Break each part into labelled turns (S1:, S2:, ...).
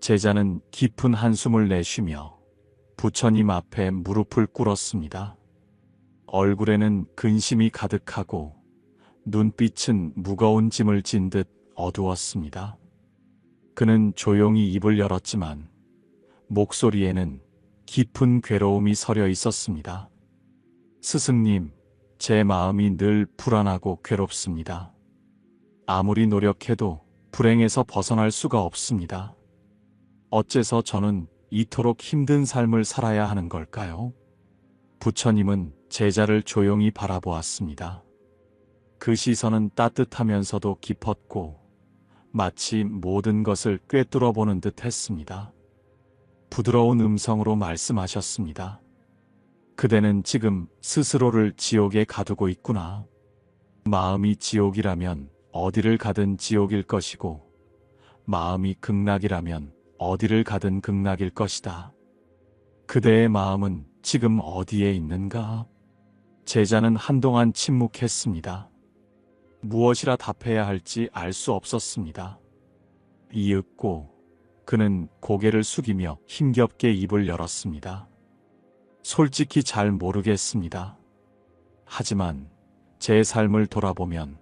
S1: 제자는 깊은 한숨을 내쉬며 부처님 앞에 무릎을 꿇었습니다. 얼굴에는 근심이 가득하고 눈빛은 무거운 짐을 진 듯 어두웠습니다. 그는 조용히 입을 열었지만 목소리에는 깊은 괴로움이 서려 있었습니다. 스승님, 제 마음이 늘 불안하고 괴롭습니다. 아무리 노력해도 불행에서 벗어날 수가 없습니다. 어째서 저는 이토록 힘든 삶을 살아야 하는 걸까요? 부처님은 제자를 조용히 바라보았습니다. 그 시선은 따뜻하면서도 깊었고 마치 모든 것을 꿰뚫어 보는 듯 했습니다. 부드러운 음성으로 말씀하셨습니다. 그대는 지금 스스로를 지옥에 가두고 있구나. 마음이 지옥이라면 어디를 가든 지옥일 것이고 마음이 극락이라면 어디를 가든 극락일 것이다. 그대의 마음은 지금 어디에 있는가? 제자는 한동안 침묵했습니다. 무엇이라 답해야 할지 알 수 없었습니다. 이윽고 그는 고개를 숙이며 힘겹게 입을 열었습니다. 솔직히 잘 모르겠습니다. 하지만 제 삶을 돌아보면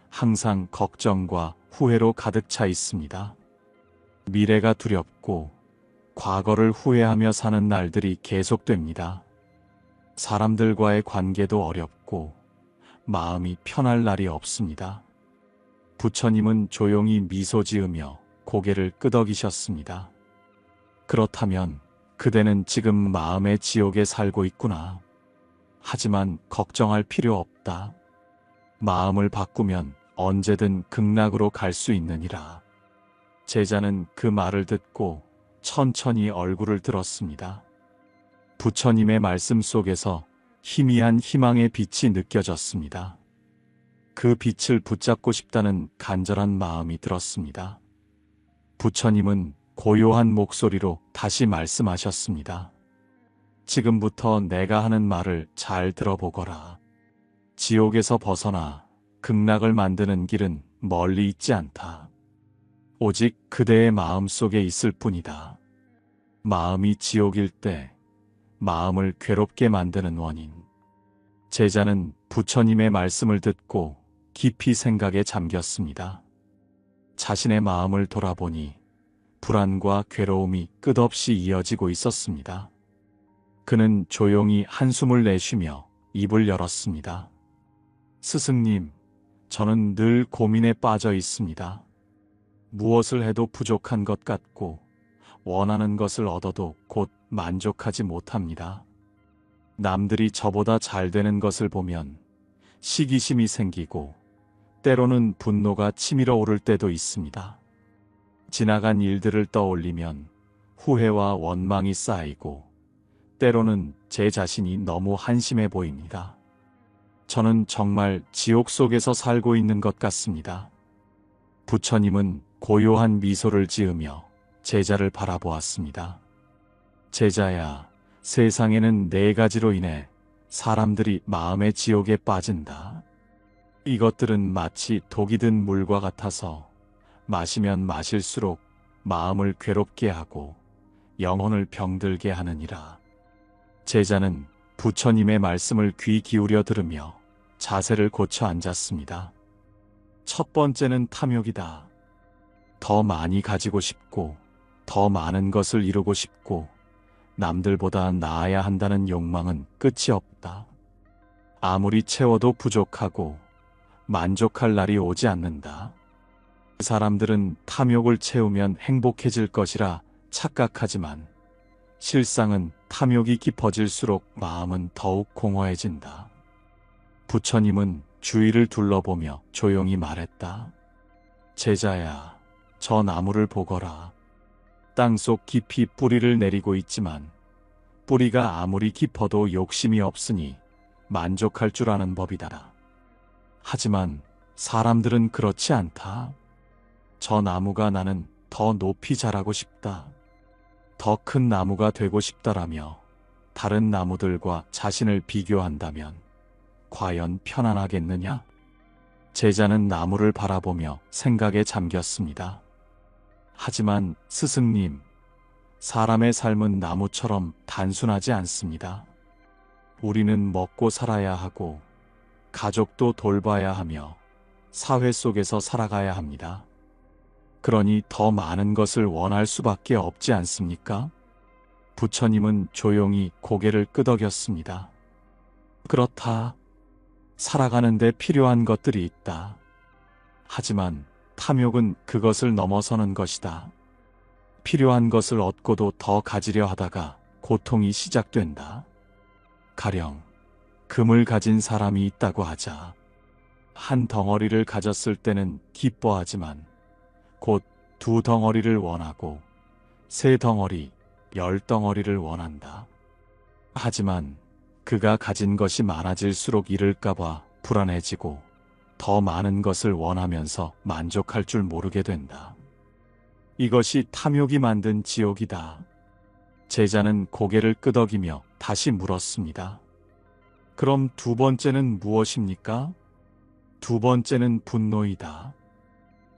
S1: 항상 걱정과 후회로 가득 차 있습니다. 미래가 두렵고 과거를 후회하며 사는 날들이 계속됩니다. 사람들과의 관계도 어렵고 마음이 편할 날이 없습니다. 부처님은 조용히 미소 지으며 고개를 끄덕이셨습니다. 그렇다면 그대는 지금 마음의 지옥에 살고 있구나. 하지만 걱정할 필요 없다. 마음을 바꾸면 언제든 극락으로 갈 수 있느니라. 제자는 그 말을 듣고 천천히 얼굴을 들었습니다. 부처님의 말씀 속에서 희미한 희망의 빛이 느껴졌습니다. 그 빛을 붙잡고 싶다는 간절한 마음이 들었습니다. 부처님은 고요한 목소리로 다시 말씀하셨습니다. 지금부터 내가 하는 말을 잘 들어보거라. 지옥에서 벗어나 극락을 만드는 길은 멀리 있지 않다. 오직 그대의 마음 속에 있을 뿐이다. 마음이 지옥일 때 마음을 괴롭게 만드는 원인. 제자는 부처님의 말씀을 듣고 깊이 생각에 잠겼습니다. 자신의 마음을 돌아보니 불안과 괴로움이 끝없이 이어지고 있었습니다. 그는 조용히 한숨을 내쉬며 입을 열었습니다. 스승님, 저는 늘 고민에 빠져 있습니다. 무엇을 해도 부족한 것 같고 원하는 것을 얻어도 곧 만족하지 못합니다. 남들이 저보다 잘 되는 것을 보면 시기심이 생기고 때로는 분노가 치밀어 오를 때도 있습니다. 지나간 일들을 떠올리면 후회와 원망이 쌓이고 때로는 제 자신이 너무 한심해 보입니다. 저는 정말 지옥 속에서 살고 있는 것 같습니다. 부처님은 고요한 미소를 지으며 제자를 바라보았습니다. 제자야, 세상에는 4가지로 인해 사람들이 마음의 지옥에 빠진다. 이것들은 마치 독이 든 물과 같아서 마시면 마실수록 마음을 괴롭게 하고 영혼을 병들게 하느니라. 제자는 부처님의 말씀을 귀 기울여 들으며 자세를 고쳐 앉았습니다. 첫 번째는 탐욕이다. 더 많이 가지고 싶고 더 많은 것을 이루고 싶고 남들보다 나아야 한다는 욕망은 끝이 없다. 아무리 채워도 부족하고 만족할 날이 오지 않는다. 사람들은 탐욕을 채우면 행복해질 것이라 착각하지만 실상은 탐욕이 깊어질수록 마음은 더욱 공허해진다. 부처님은 주위를 둘러보며 조용히 말했다. 제자야, 저 나무를 보거라. 땅속 깊이 뿌리를 내리고 있지만 뿌리가 아무리 깊어도 욕심이 없으니 만족할 줄 아는 법이다. 하지만 사람들은 그렇지 않다. 저 나무가 나는 더 높이 자라고 싶다. 더 큰 나무가 되고 싶다라며 다른 나무들과 자신을 비교한다면 과연 편안하겠느냐? 제자는 나무를 바라보며 생각에 잠겼습니다. 하지만 스승님, 사람의 삶은 나무처럼 단순하지 않습니다. 우리는 먹고 살아야 하고, 가족도 돌봐야 하며, 사회 속에서 살아가야 합니다. 그러니 더 많은 것을 원할 수밖에 없지 않습니까? 부처님은 조용히 고개를 끄덕였습니다. 그렇다. 살아가는데 필요한 것들이 있다. 하지만 탐욕은 그것을 넘어서는 것이다. 필요한 것을 얻고도 더 가지려 하다가 고통이 시작된다. 가령 금을 가진 사람이 있다고 하자. 한 덩어리를 가졌을 때는 기뻐하지만 곧 두 덩어리를 원하고 세 덩어리, 10덩어리를 원한다. 하지만 그가 가진 것이 많아질수록 잃을까봐 불안해지고 더 많은 것을 원하면서 만족할 줄 모르게 된다. 이것이 탐욕이 만든 지옥이다. 제자는 고개를 끄덕이며 다시 물었습니다. 그럼 두 번째는 무엇입니까? 두 번째는 분노이다.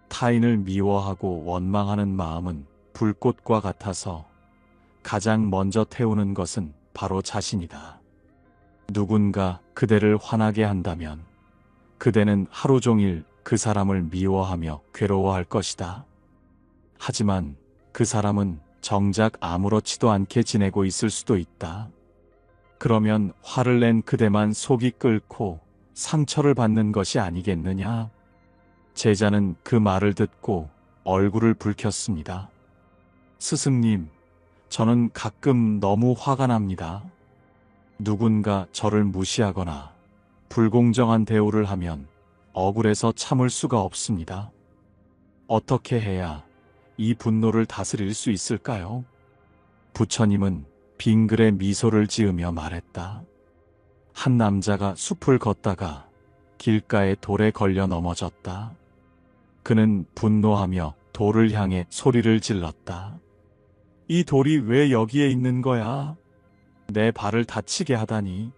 S1: 타인을 미워하고 원망하는 마음은 불꽃과 같아서 가장 먼저 태우는 것은 바로 자신이다. 누군가 그대를 화나게 한다면 그대는 하루 종일 그 사람을 미워하며 괴로워할 것이다. 하지만 그 사람은 정작 아무렇지도 않게 지내고 있을 수도 있다. 그러면 화를 낸 그대만 속이 끓고 상처를 받는 것이 아니겠느냐? 제자는 그 말을 듣고 얼굴을 붉혔습니다. 스승님, 저는 가끔 너무 화가 납니다. 누군가 저를 무시하거나 불공정한 대우를 하면 억울해서 참을 수가 없습니다. 어떻게 해야 이 분노를 다스릴 수 있을까요? 부처님은 빙글에 미소를 지으며 말했다. 한 남자가 숲을 걷다가 길가에 돌에 걸려 넘어졌다. 그는 분노하며 돌을 향해 소리를 질렀다. 이 돌이 왜 여기에 있는 거야? 내 발을 다치게 하다니.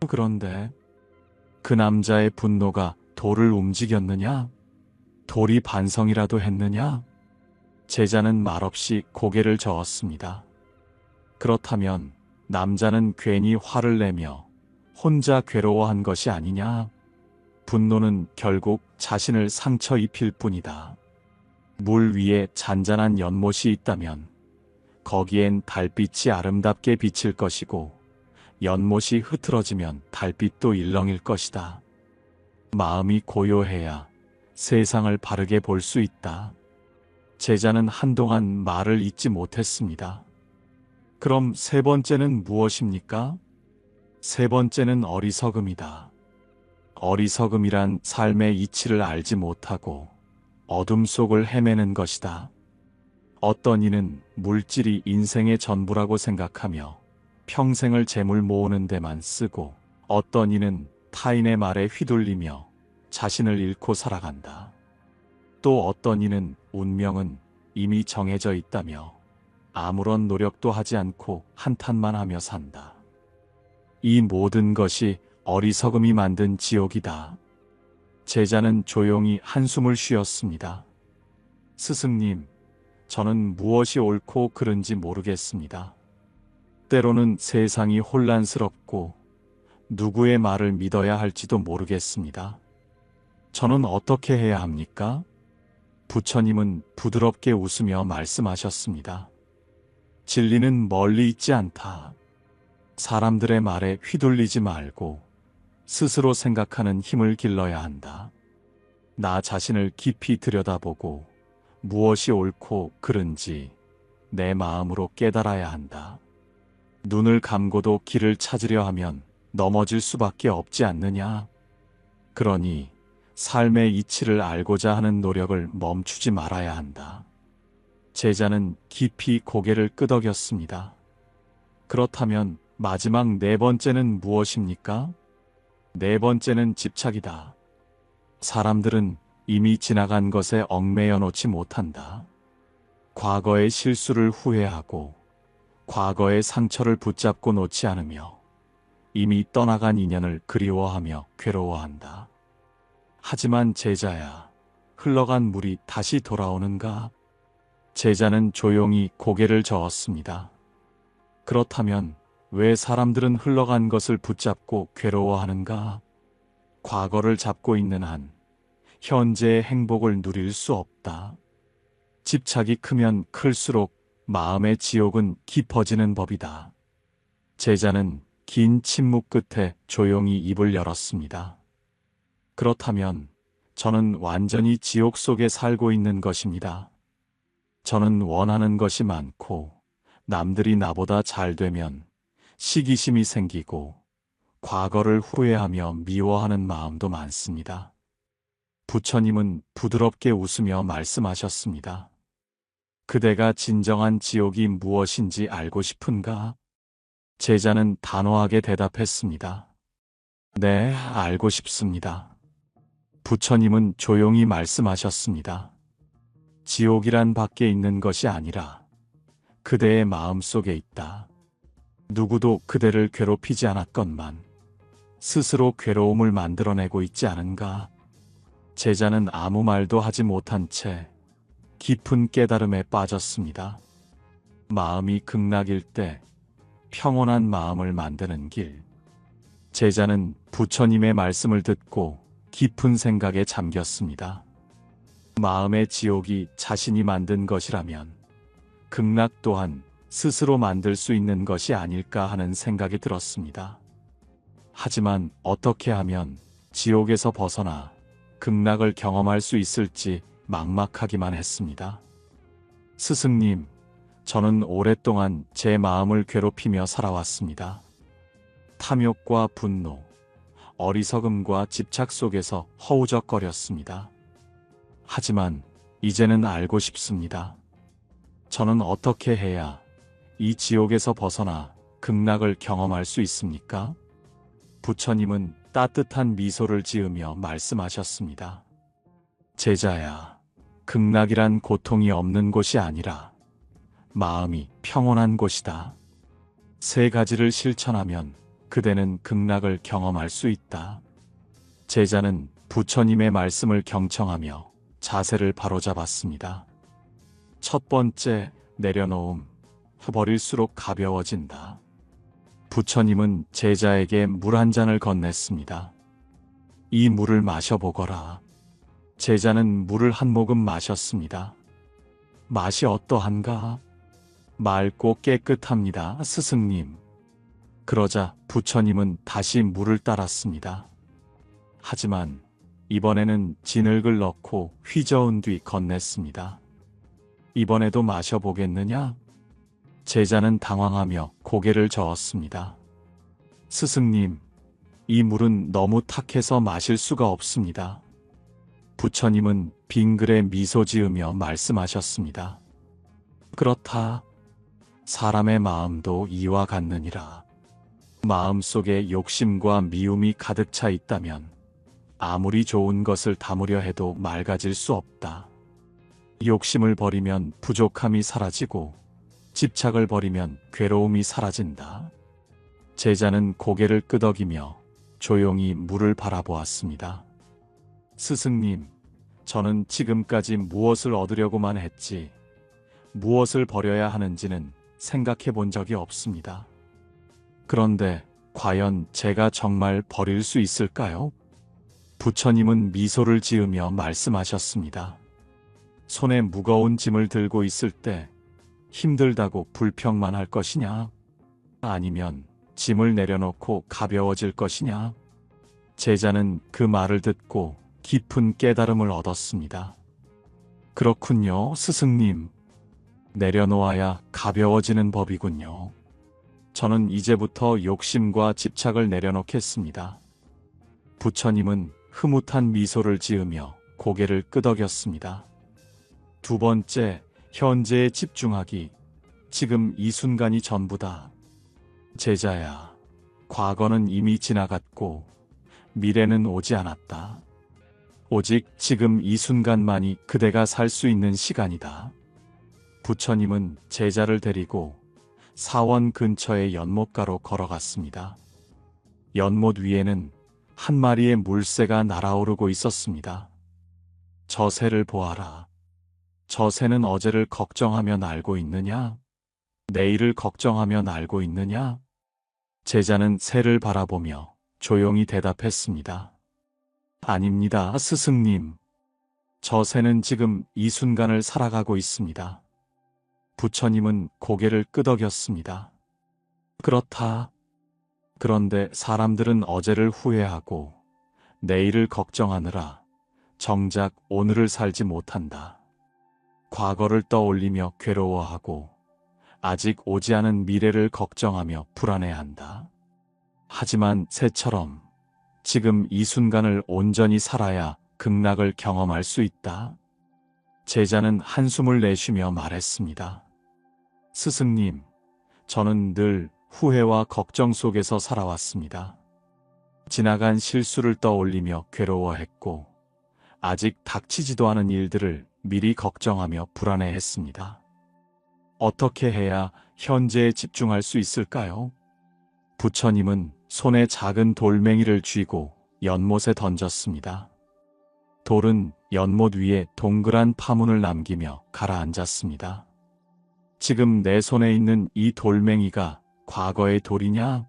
S1: 그런데 그 남자의 분노가 돌을 움직였느냐? 돌이 반성이라도 했느냐? 제자는 말없이 고개를 저었습니다. 그렇다면 남자는 괜히 화를 내며 혼자 괴로워한 것이 아니냐? 분노는 결국 자신을 상처 입힐 뿐이다. 물 위에 잔잔한 연못이 있다면 거기엔 달빛이 아름답게 비칠 것이고 연못이 흐트러지면 달빛도 일렁일 것이다. 마음이 고요해야 세상을 바르게 볼 수 있다. 제자는 한동안 말을 잇지 못했습니다. 그럼 세 번째는 무엇입니까? 세 번째는 어리석음이다. 어리석음이란 삶의 이치를 알지 못하고 어둠 속을 헤매는 것이다. 어떤 이는 물질이 인생의 전부라고 생각하며 평생을 재물 모으는 데만 쓰고 어떤 이는 타인의 말에 휘둘리며 자신을 잃고 살아간다. 또 어떤 이는 운명은 이미 정해져 있다며 아무런 노력도 하지 않고 한탄만 하며 산다. 이 모든 것이 어리석음이 만든 지옥이다. 제자는 조용히 한숨을 쉬었습니다. 스승님, 저는 무엇이 옳고 그른지 모르겠습니다. 때로는 세상이 혼란스럽고 누구의 말을 믿어야 할지도 모르겠습니다. 저는 어떻게 해야 합니까? 부처님은 부드럽게 웃으며 말씀하셨습니다. 진리는 멀리 있지 않다. 사람들의 말에 휘둘리지 말고 스스로 생각하는 힘을 길러야 한다. 나 자신을 깊이 들여다보고 무엇이 옳고 그른지 내 마음으로 깨달아야 한다. 눈을 감고도 길을 찾으려 하면 넘어질 수밖에 없지 않느냐? 그러니 삶의 이치를 알고자 하는 노력을 멈추지 말아야 한다. 제자는 깊이 고개를 끄덕였습니다. 그렇다면 마지막 네 번째는 무엇입니까? 네 번째는 집착이다. 사람들은 이미 지나간 것에 얽매여 놓지 못한다. 과거의 실수를 후회하고 과거의 상처를 붙잡고 놓지 않으며 이미 떠나간 인연을 그리워하며 괴로워한다. 하지만 제자야, 흘러간 물이 다시 돌아오는가? 제자는 조용히 고개를 저었습니다. 그렇다면 왜 사람들은 흘러간 것을 붙잡고 괴로워하는가? 과거를 잡고 있는 한 현재의 행복을 누릴 수 없다. 집착이 크면 클수록 마음의 지옥은 깊어지는 법이다. 제자는 긴 침묵 끝에 조용히 입을 열었습니다. 그렇다면 저는 완전히 지옥 속에 살고 있는 것입니다. 저는 원하는 것이 많고 남들이 나보다 잘 되면 시기심이 생기고 과거를 후회하며 미워하는 마음도 많습니다. 부처님은 부드럽게 웃으며 말씀하셨습니다. 그대가 진정한 지옥이 무엇인지 알고 싶은가? 제자는 단호하게 대답했습니다. 네, 알고 싶습니다. 부처님은 조용히 말씀하셨습니다. 지옥이란 밖에 있는 것이 아니라 그대의 마음 속에 있다. 누구도 그대를 괴롭히지 않았건만 스스로 괴로움을 만들어내고 있지 않은가? 제자는 아무 말도 하지 못한 채 깊은 깨달음에 빠졌습니다. 마음이 극락일 때 평온한 마음을 만드는 길. 제자는 부처님의 말씀을 듣고 깊은 생각에 잠겼습니다. 마음의 지옥이 자신이 만든 것이라면 극락 또한 스스로 만들 수 있는 것이 아닐까 하는 생각이 들었습니다. 하지만 어떻게 하면 지옥에서 벗어나 극락을 경험할 수 있을지 막막하기만 했습니다. 스승님, 저는 오랫동안 제 마음을 괴롭히며 살아왔습니다. 탐욕과 분노, 어리석음과 집착 속에서 허우적거렸습니다. 하지만 이제는 알고 싶습니다. 저는 어떻게 해야 이 지옥에서 벗어나 극락을 경험할 수 있습니까? 부처님은 따뜻한 미소를 지으며 말씀하셨습니다. 제자야, 극락이란 고통이 없는 곳이 아니라 마음이 평온한 곳이다. 세 가지를 실천하면 그대는 극락을 경험할 수 있다. 제자는 부처님의 말씀을 경청하며 자세를 바로잡았습니다. 첫 번째, 내려놓음. 버릴수록 가벼워진다. 부처님은 제자에게 물 한 잔을 건넸습니다. 이 물을 마셔보거라. 제자는 물을 한 모금 마셨습니다. 맛이 어떠한가? 맑고 깨끗합니다, 스승님. 그러자 부처님은 다시 물을 따랐습니다. 하지만 이번에는 진흙을 넣고 휘저은 뒤 건넸습니다. 이번에도 마셔보겠느냐? 제자는 당황하며 고개를 저었습니다. 스승님, 이 물은 너무 탁해서 마실 수가 없습니다. 부처님은 빙글에 미소 지으며 말씀하셨습니다. 그렇다. 사람의 마음도 이와 같느니라. 마음속에 욕심과 미움이 가득 차 있다면 아무리 좋은 것을 담으려 해도 맑아질 수 없다. 욕심을 버리면 부족함이 사라지고 집착을 버리면 괴로움이 사라진다. 제자는 고개를 끄덕이며 조용히 물을 바라보았습니다. 스승님, 저는 지금까지 무엇을 얻으려고만 했지 무엇을 버려야 하는지는 생각해 본 적이 없습니다. 그런데 과연 제가 정말 버릴 수 있을까요? 부처님은 미소를 지으며 말씀하셨습니다. 손에 무거운 짐을 들고 있을 때 힘들다고 불평만 할 것이냐? 아니면 짐을 내려놓고 가벼워질 것이냐? 제자는 그 말을 듣고 깊은 깨달음을 얻었습니다. 그렇군요, 스승님. 내려놓아야 가벼워지는 법이군요. 저는 이제부터 욕심과 집착을 내려놓겠습니다. 부처님은 흐뭇한 미소를 지으며 고개를 끄덕였습니다. 두 번째, 현재에 집중하기. 지금 이 순간이 전부다. 제자야, 과거는 이미 지나갔고 미래는 오지 않았다. 오직 지금 이 순간만이 그대가 살 수 있는 시간이다. 부처님은 제자를 데리고 사원 근처의 연못가로 걸어갔습니다. 연못 위에는 한 마리의 물새가 날아오르고 있었습니다. 저 새를 보아라. 저 새는 어제를 걱정하며 날고 있느냐? 내일을 걱정하며 날고 있느냐? 제자는 새를 바라보며 조용히 대답했습니다. 아닙니다, 스승님. 저 새는 지금 이 순간을 살아가고 있습니다. 부처님은 고개를 끄덕였습니다. 그렇다. 그런데 사람들은 어제를 후회하고 내일을 걱정하느라 정작 오늘을 살지 못한다. 과거를 떠올리며 괴로워하고 아직 오지 않은 미래를 걱정하며 불안해한다. 하지만 새처럼 지금 이 순간을 온전히 살아야 극락을 경험할 수 있다. 제자는 한숨을 내쉬며 말했습니다. 스승님, 저는 늘 후회와 걱정 속에서 살아왔습니다. 지나간 실수를 떠올리며 괴로워했고 아직 닥치지도 않은 일들을 미리 걱정하며 불안해했습니다. 어떻게 해야 현재에 집중할 수 있을까요? 부처님은 손에 작은 돌멩이를 쥐고 연못에 던졌습니다. 돌은 연못 위에 동그란 파문을 남기며 가라앉았습니다. 지금 내 손에 있는 이 돌멩이가 과거의 돌이냐?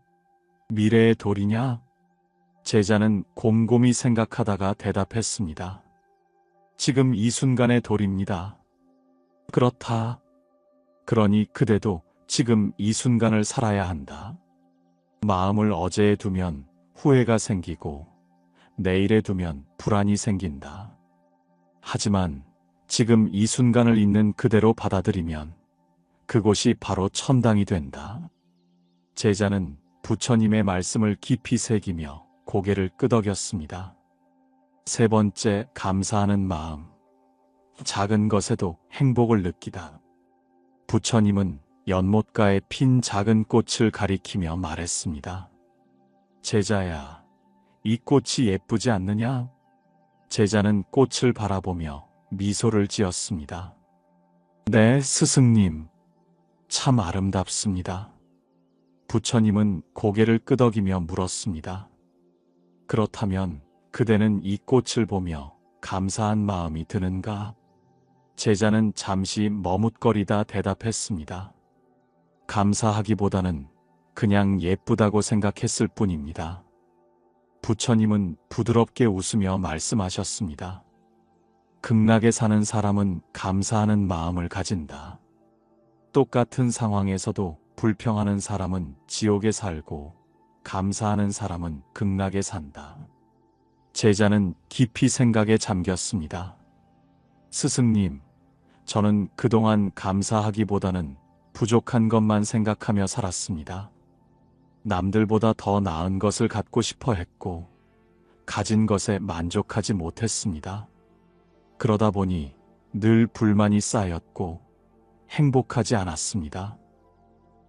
S1: 미래의 돌이냐? 제자는 곰곰이 생각하다가 대답했습니다. 지금 이 순간의 돌입니다. 그렇다. 그러니 그대도 지금 이 순간을 살아야 한다. 마음을 어제에 두면 후회가 생기고 내일에 두면 불안이 생긴다. 하지만 지금 이 순간을 있는 그대로 받아들이면 그곳이 바로 천당이 된다. 제자는 부처님의 말씀을 깊이 새기며 고개를 끄덕였습니다. 세 번째, 감사하는 마음. 작은 것에도 행복을 느끼다. 부처님은 연못가에 핀 작은 꽃을 가리키며 말했습니다. 제자야, 이 꽃이 예쁘지 않느냐? 제자는 꽃을 바라보며 미소를 지었습니다. 네, 스승님. 참 아름답습니다. 부처님은 고개를 끄덕이며 물었습니다. 그렇다면 그대는 이 꽃을 보며 감사한 마음이 드는가? 제자는 잠시 머뭇거리다 대답했습니다. 감사하기보다는 그냥 예쁘다고 생각했을 뿐입니다. 부처님은 부드럽게 웃으며 말씀하셨습니다. 극락에 사는 사람은 감사하는 마음을 가진다. 똑같은 상황에서도 불평하는 사람은 지옥에 살고 감사하는 사람은 극락에 산다. 제자는 깊이 생각에 잠겼습니다. 스승님, 저는 그동안 감사하기보다는 부족한 것만 생각하며 살았습니다. 남들보다 더 나은 것을 갖고 싶어 했고 가진 것에 만족하지 못했습니다. 그러다 보니 늘 불만이 쌓였고 행복하지 않았습니다.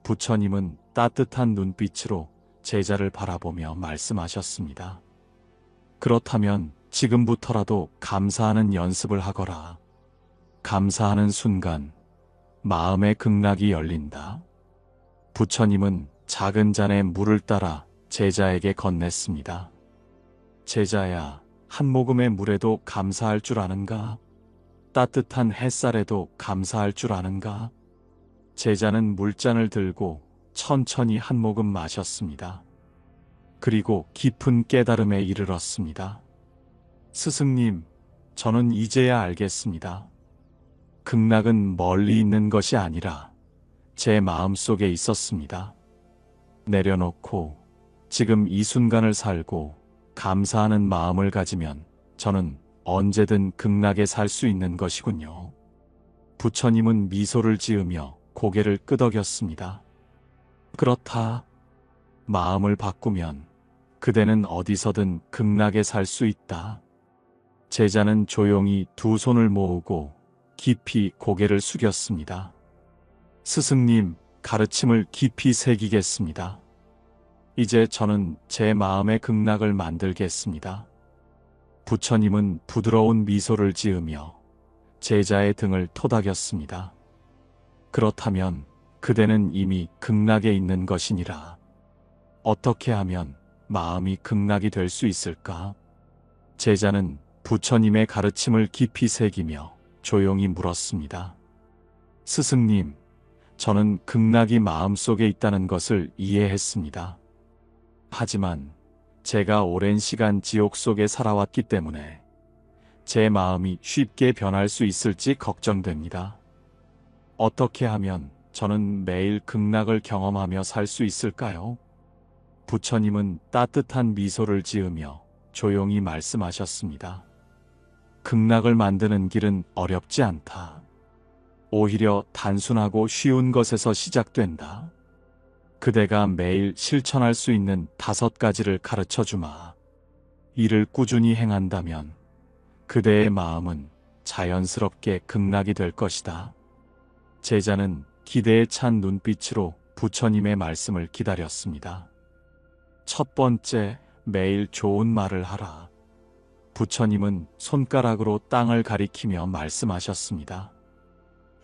S1: 부처님은 따뜻한 눈빛으로 제자를 바라보며 말씀하셨습니다. 그렇다면 지금부터라도 감사하는 연습을 하거라. 감사하는 순간 마음의 극락이 열린다. 부처님은 작은 잔에 물을 따라 제자에게 건넸습니다. 제자야, 한 모금의 물에도 감사할 줄 아는가? 따뜻한 햇살에도 감사할 줄 아는가? 제자는 물잔을 들고 천천히 한 모금 마셨습니다. 그리고 깊은 깨달음에 이르렀습니다. 스승님, 저는 이제야 알겠습니다. 극락은 멀리 있는 것이 아니라 제 마음속에 있었습니다. 내려놓고 지금 이 순간을 살고 감사하는 마음을 가지면 저는 언제든 극락에 살 수 있는 것이군요. 부처님은 미소를 지으며 고개를 끄덕였습니다. 그렇다. 마음을 바꾸면 그대는 어디서든 극락에 살 수 있다. 제자는 조용히 두 손을 모으고 깊이 고개를 숙였습니다. 스승님, 가르침을 깊이 새기겠습니다. 이제 저는 제 마음의 극락을 만들겠습니다. 부처님은 부드러운 미소를 지으며 제자의 등을 토닥였습니다. 그렇다면 그대는 이미 극락에 있는 것이니라. 어떻게 하면 마음이 극락이 될 수 있을까? 제자는 부처님의 가르침을 깊이 새기며 조용히 물었습니다. 스승님, 저는 극락이 마음속에 있다는 것을 이해했습니다. 하지만 제가 오랜 시간 지옥 속에 살아왔기 때문에 제 마음이 쉽게 변할 수 있을지 걱정됩니다. 어떻게 하면 저는 매일 극락을 경험하며 살 수 있을까요? 부처님은 따뜻한 미소를 지으며 조용히 말씀하셨습니다. 극락을 만드는 길은 어렵지 않다. 오히려 단순하고 쉬운 것에서 시작된다. 그대가 매일 실천할 수 있는 5가지를 가르쳐 주마. 이를 꾸준히 행한다면 그대의 마음은 자연스럽게 극락이 될 것이다. 제자는 기대에 찬 눈빛으로 부처님의 말씀을 기다렸습니다. 첫 번째, 매일 좋은 말을 하라. 부처님은 손가락으로 땅을 가리키며 말씀하셨습니다.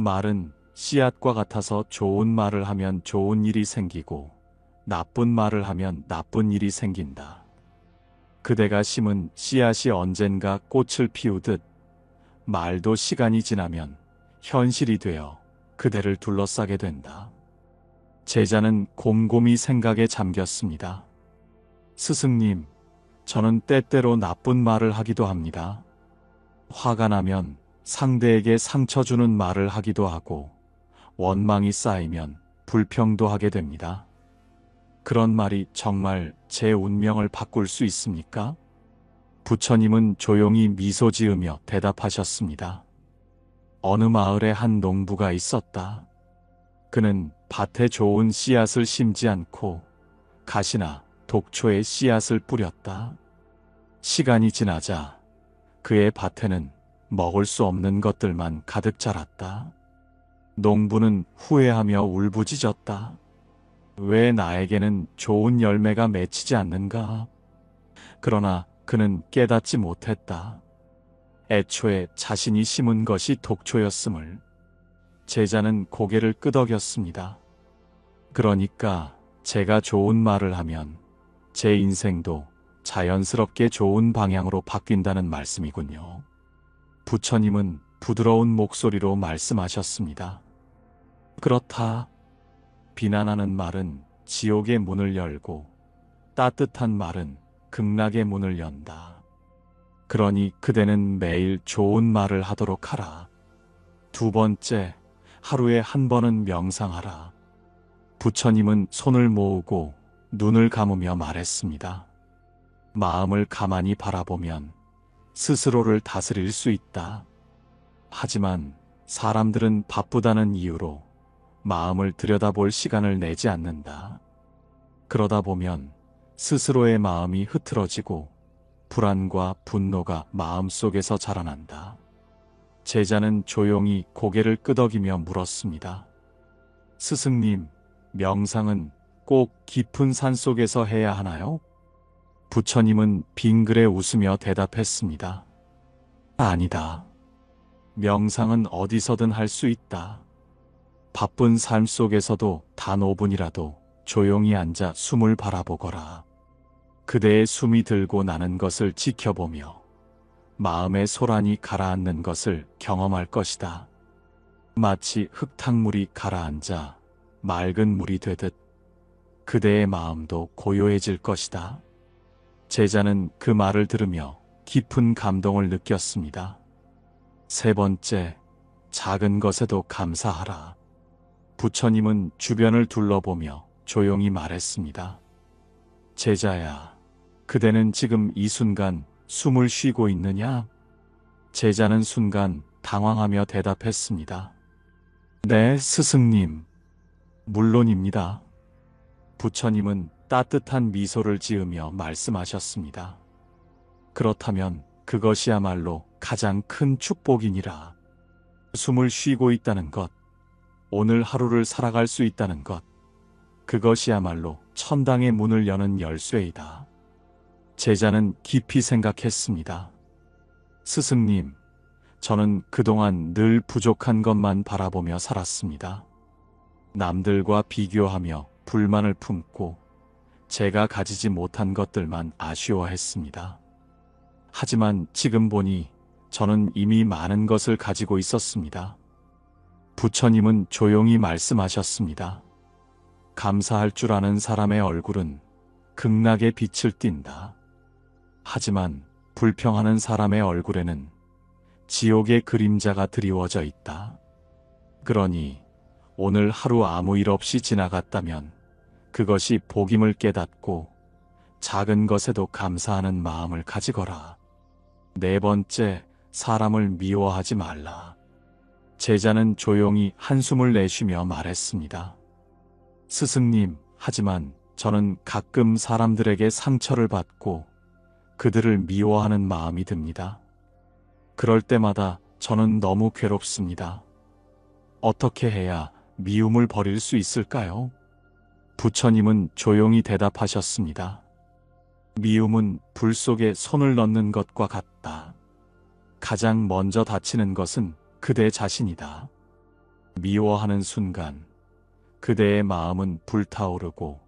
S1: 말은 씨앗과 같아서 좋은 말을 하면 좋은 일이 생기고 나쁜 말을 하면 나쁜 일이 생긴다. 그대가 심은 씨앗이 언젠가 꽃을 피우듯 말도 시간이 지나면 현실이 되어 그대를 둘러싸게 된다. 제자는 곰곰이 생각에 잠겼습니다. 스승님, 저는 때때로 나쁜 말을 하기도 합니다. 화가 나면 상대에게 상처 주는 말을 하기도 하고 원망이 쌓이면 불평도 하게 됩니다. 그런 말이 정말 제 운명을 바꿀 수 있습니까? 부처님은 조용히 미소 지으며 대답하셨습니다. 어느 마을에 한 농부가 있었다. 그는 밭에 좋은 씨앗을 심지 않고 가시나 독초의 씨앗을 뿌렸다. 시간이 지나자 그의 밭에는 먹을 수 없는 것들만 가득 자랐다. 농부는 후회하며 울부짖었다. 왜 나에게는 좋은 열매가 맺히지 않는가? 그러나 그는 깨닫지 못했다. 애초에 자신이 심은 것이 독초였음을. 제자는 고개를 끄덕였습니다. 그러니까 제가 좋은 말을 하면 제 인생도 자연스럽게 좋은 방향으로 바뀐다는 말씀이군요. 부처님은 부드러운 목소리로 말씀하셨습니다. 그렇다. 비난하는 말은 지옥의 문을 열고 따뜻한 말은 극락의 문을 연다. 그러니 그대는 매일 좋은 말을 하도록 하라. 두 번째, 하루에 한 번은 명상하라. 부처님은 손을 모으고 눈을 감으며 말했습니다. 마음을 가만히 바라보면 스스로를 다스릴 수 있다. 하지만 사람들은 바쁘다는 이유로 마음을 들여다볼 시간을 내지 않는다. 그러다 보면 스스로의 마음이 흐트러지고 불안과 분노가 마음속에서 자라난다. 제자는 조용히 고개를 끄덕이며 물었습니다. 스승님, 명상은 꼭 깊은 산속에서 해야 하나요? 부처님은 빙그레 웃으며 대답했습니다. 아니다. 명상은 어디서든 할 수 있다. 바쁜 삶 속에서도 단 5분이라도 조용히 앉아 숨을 바라보거라. 그대의 숨이 들고 나는 것을 지켜보며 마음의 소란이 가라앉는 것을 경험할 것이다. 마치 흙탕물이 가라앉아 맑은 물이 되듯 그대의 마음도 고요해질 것이다. 제자는 그 말을 들으며 깊은 감동을 느꼈습니다. 세 번째, 작은 것에도 감사하라. 부처님은 주변을 둘러보며 조용히 말했습니다. 제자야, 그대는 지금 이 순간 숨을 쉬고 있느냐? 제자는 순간 당황하며 대답했습니다. 네, 스승님. 물론입니다. 부처님은 따뜻한 미소를 지으며 말씀하셨습니다. 그렇다면 그것이야말로 가장 큰 축복이니라. 숨을 쉬고 있다는 것, 오늘 하루를 살아갈 수 있다는 것, 그것이야말로 천당의 문을 여는 열쇠이다. 제자는 깊이 생각했습니다. 스승님, 저는 그동안 늘 부족한 것만 바라보며 살았습니다. 남들과 비교하며 불만을 품고 제가 가지지 못한 것들만 아쉬워했습니다. 하지만 지금 보니 저는 이미 많은 것을 가지고 있었습니다. 부처님은 조용히 말씀하셨습니다. 감사할 줄 아는 사람의 얼굴은 극락의 빛을 띈다. 하지만 불평하는 사람의 얼굴에는 지옥의 그림자가 드리워져 있다. 그러니 오늘 하루 아무 일 없이 지나갔다면 그것이 복임을 깨닫고 작은 것에도 감사하는 마음을 가지거라. 네 번째, 사람을 미워하지 말라. 제자는 조용히 한숨을 내쉬며 말했습니다. 스승님, 하지만 저는 가끔 사람들에게 상처를 받고 그들을 미워하는 마음이 듭니다. 그럴 때마다 저는 너무 괴롭습니다. 어떻게 해야 미움을 버릴 수 있을까요? 부처님은 조용히 대답하셨습니다. 미움은 불 속에 손을 넣는 것과 같다. 가장 먼저 다치는 것은 그대 자신이다. 미워하는 순간 그대의 마음은 불타오르고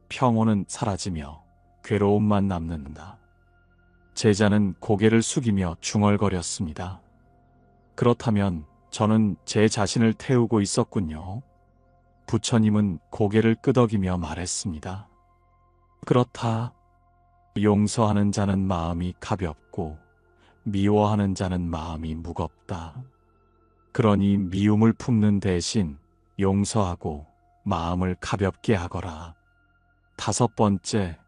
S1: 평온은 사라지며 괴로움만 남는다. 제자는 고개를 숙이며 중얼거렸습니다. 그렇다면 저는 제 자신을 태우고 있었군요. 부처님은 고개를 끄덕이며 말했습니다. 그렇다. 용서하는 자는 마음이 가볍고 미워하는 자는 마음이 무겁다. 그러니 미움을 품는 대신 용서하고 마음을 가볍게 하거라. 다섯 번째,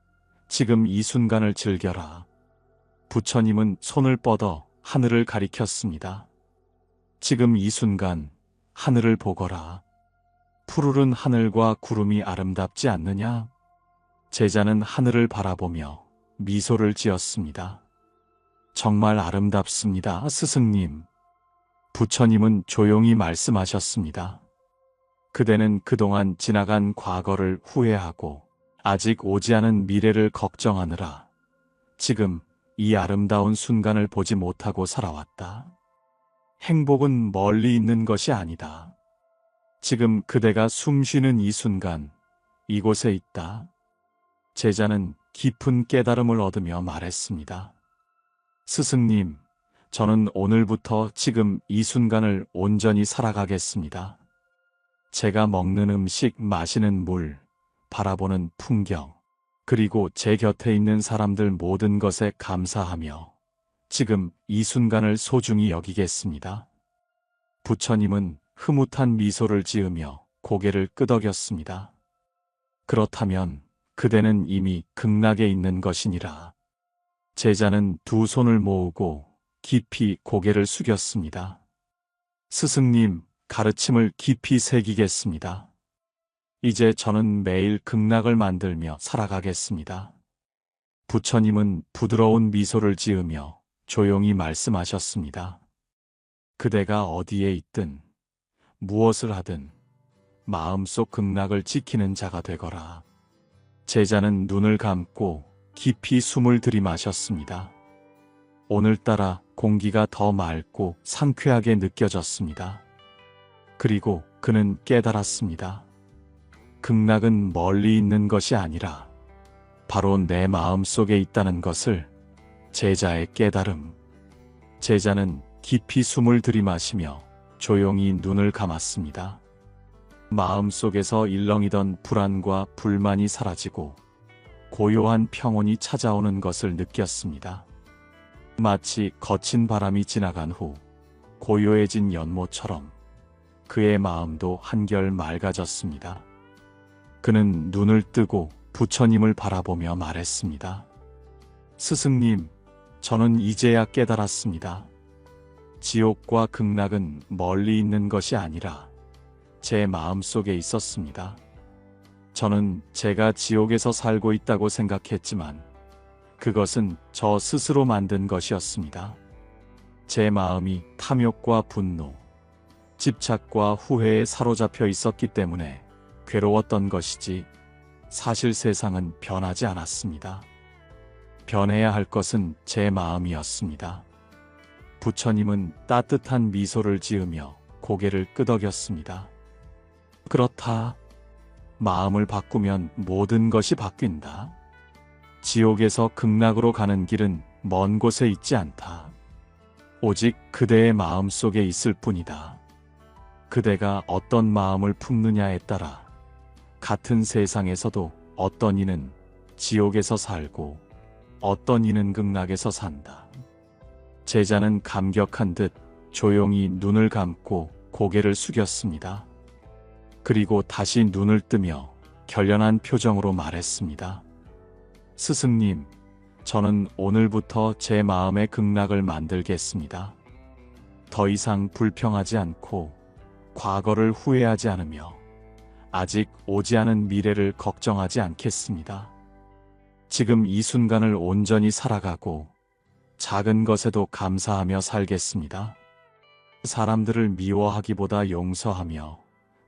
S1: 지금 이 순간을 즐겨라. 부처님은 손을 뻗어 하늘을 가리켰습니다. 지금 이 순간 하늘을 보거라. 푸르른 하늘과 구름이 아름답지 않느냐? 제자는 하늘을 바라보며 미소를 지었습니다. 정말 아름답습니다, 스승님. 부처님은 조용히 말씀하셨습니다. 그대는 그동안 지나간 과거를 후회하고 아직 오지 않은 미래를 걱정하느라 지금 이 아름다운 순간을 보지 못하고 살아왔다. 행복은 멀리 있는 것이 아니다. 지금 그대가 숨 쉬는 이 순간, 이곳에 있다. 제자는 깊은 깨달음을 얻으며 말했습니다. 스승님, 저는 오늘부터 지금 이 순간을 온전히 살아가겠습니다. 제가 먹는 음식, 마시는 물, 바라보는 풍경, 그리고 제 곁에 있는 사람들 모든 것에 감사하며 지금 이 순간을 소중히 여기겠습니다. 부처님은 흐뭇한 미소를 지으며 고개를 끄덕였습니다. 그렇다면 그대는 이미 극락에 있는 것이니라. 제자는 두 손을 모으고 깊이 고개를 숙였습니다. 스승님, 가르침을 깊이 새기겠습니다. 이제 저는 매일 극락을 만들며 살아가겠습니다. 부처님은 부드러운 미소를 지으며 조용히 말씀하셨습니다. 그대가 어디에 있든 무엇을 하든 마음속 극락을 지키는 자가 되거라. 제자는 눈을 감고 깊이 숨을 들이마셨습니다. 오늘따라 공기가 더 맑고 상쾌하게 느껴졌습니다. 그리고 그는 깨달았습니다. 극락은 멀리 있는 것이 아니라 바로 내 마음 속에 있다는 것을. 제자의 깨달음. 제자는 깊이 숨을 들이마시며 조용히 눈을 감았습니다. 마음 속에서 일렁이던 불안과 불만이 사라지고 고요한 평온이 찾아오는 것을 느꼈습니다. 마치 거친 바람이 지나간 후 고요해진 연못처럼 그의 마음도 한결 맑아졌습니다. 그는 눈을 뜨고 부처님을 바라보며 말했습니다. 스승님, 저는 이제야 깨달았습니다. 지옥과 극락은 멀리 있는 것이 아니라 제 마음속에 있었습니다. 저는 제가 지옥에서 살고 있다고 생각했지만 그것은 저 스스로 만든 것이었습니다. 제 마음이 탐욕과 분노, 집착과 후회에 사로잡혀 있었기 때문에 괴로웠던 것이지 사실 세상은 변하지 않았습니다. 변해야 할 것은 제 마음이었습니다. 부처님은 따뜻한 미소를 지으며 고개를 끄덕였습니다. 그렇다. 마음을 바꾸면 모든 것이 바뀐다. 지옥에서 극락으로 가는 길은 먼 곳에 있지 않다. 오직 그대의 마음 속에 있을 뿐이다. 그대가 어떤 마음을 품느냐에 따라 같은 세상에서도 어떤 이는 지옥에서 살고 어떤 이는 극락에서 산다. 제자는 감격한 듯 조용히 눈을 감고 고개를 숙였습니다. 그리고 다시 눈을 뜨며 결연한 표정으로 말했습니다. 스승님, 저는 오늘부터 제 마음의 극락을 만들겠습니다. 더 이상 불평하지 않고 과거를 후회하지 않으며 아직 오지 않은 미래를 걱정하지 않겠습니다. 지금 이 순간을 온전히 살아가고 작은 것에도 감사하며 살겠습니다. 사람들을 미워하기보다 용서하며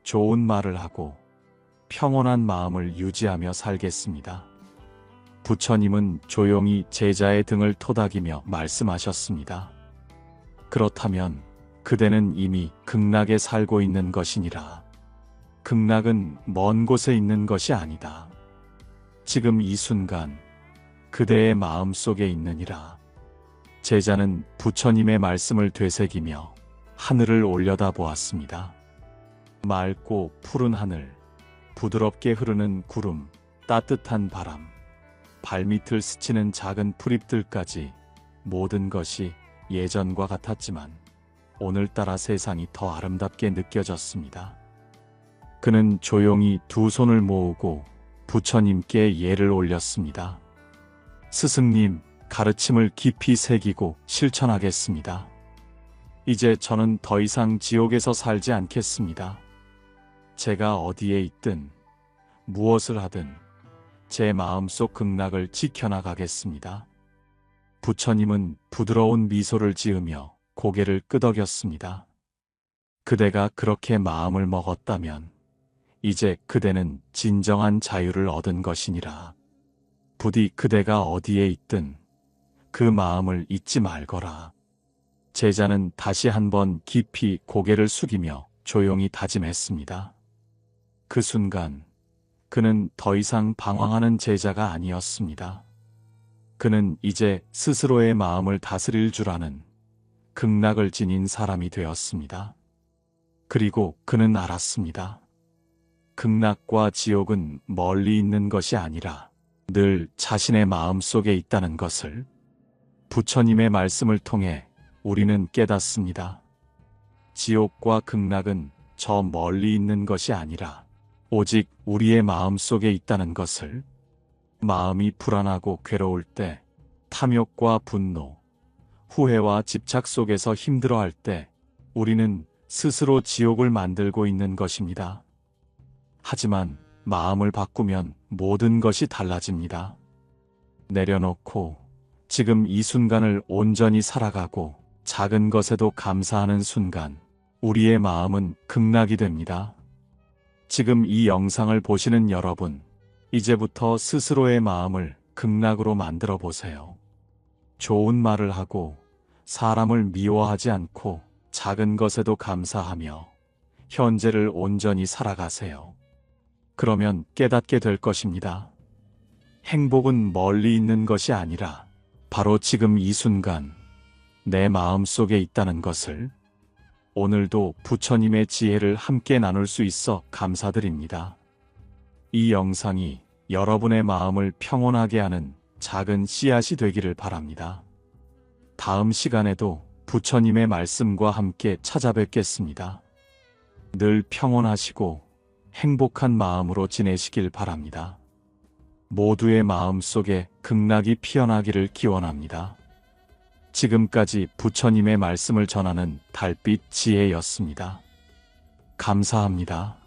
S1: 좋은 말을 하고 평온한 마음을 유지하며 살겠습니다. 부처님은 조용히 제자의 등을 토닥이며 말씀하셨습니다. 그렇다면 그대는 이미 극락에 살고 있는 것이니라. 극락은 먼 곳에 있는 것이 아니다. 지금 이 순간 그대의 마음 속에 있느니라. 제자는 부처님의 말씀을 되새기며 하늘을 올려다 보았습니다. 맑고 푸른 하늘, 부드럽게 흐르는 구름, 따뜻한 바람, 발밑을 스치는 작은 풀잎들까지 모든 것이 예전과 같았지만 오늘따라 세상이 더 아름답게 느껴졌습니다. 그는 조용히 두 손을 모으고 부처님께 예를 올렸습니다. 스승님, 가르침을 깊이 새기고 실천하겠습니다. 이제 저는 더 이상 지옥에서 살지 않겠습니다. 제가 어디에 있든 무엇을 하든 제 마음속 극락을 지켜나가겠습니다. 부처님은 부드러운 미소를 지으며 고개를 끄덕였습니다. 그대가 그렇게 마음을 먹었다면 이제 그대는 진정한 자유를 얻은 것이니라. 부디 그대가 어디에 있든 그 마음을 잊지 말거라. 제자는 다시 한번 깊이 고개를 숙이며 조용히 다짐했습니다. 그 순간 그는 더 이상 방황하는 제자가 아니었습니다. 그는 이제 스스로의 마음을 다스릴 줄 아는 극락을 지닌 사람이 되었습니다. 그리고 그는 알았습니다. 극락과 지옥은 멀리 있는 것이 아니라 늘 자신의 마음 속에 있다는 것을 부처님의 말씀을 통해 우리는 깨닫습니다. 지옥과 극락은 저 멀리 있는 것이 아니라 오직 우리의 마음 속에 있다는 것을, 마음이 불안하고 괴로울 때, 탐욕과 분노, 후회와 집착 속에서 힘들어할 때 우리는 스스로 지옥을 만들고 있는 것입니다. 하지만 마음을 바꾸면 모든 것이 달라집니다. 내려놓고 지금 이 순간을 온전히 살아가고 작은 것에도 감사하는 순간 우리의 마음은 극락이 됩니다. 지금 이 영상을 보시는 여러분, 이제부터 스스로의 마음을 극락으로 만들어 보세요. 좋은 말을 하고 사람을 미워하지 않고 작은 것에도 감사하며 현재를 온전히 살아가세요. 그러면 깨닫게 될 것입니다. 행복은 멀리 있는 것이 아니라 바로 지금 이 순간 내 마음 속에 있다는 것을. 오늘도 부처님의 지혜를 함께 나눌 수 있어 감사드립니다. 이 영상이 여러분의 마음을 평온하게 하는 작은 씨앗이 되기를 바랍니다. 다음 시간에도 부처님의 말씀과 함께 찾아뵙겠습니다. 늘 평온하시고 행복한 마음으로 지내시길 바랍니다. 모두의 마음 속에 극락이 피어나기를 기원합니다. 지금까지 부처님의 말씀을 전하는 달빛 지혜였습니다. 감사합니다.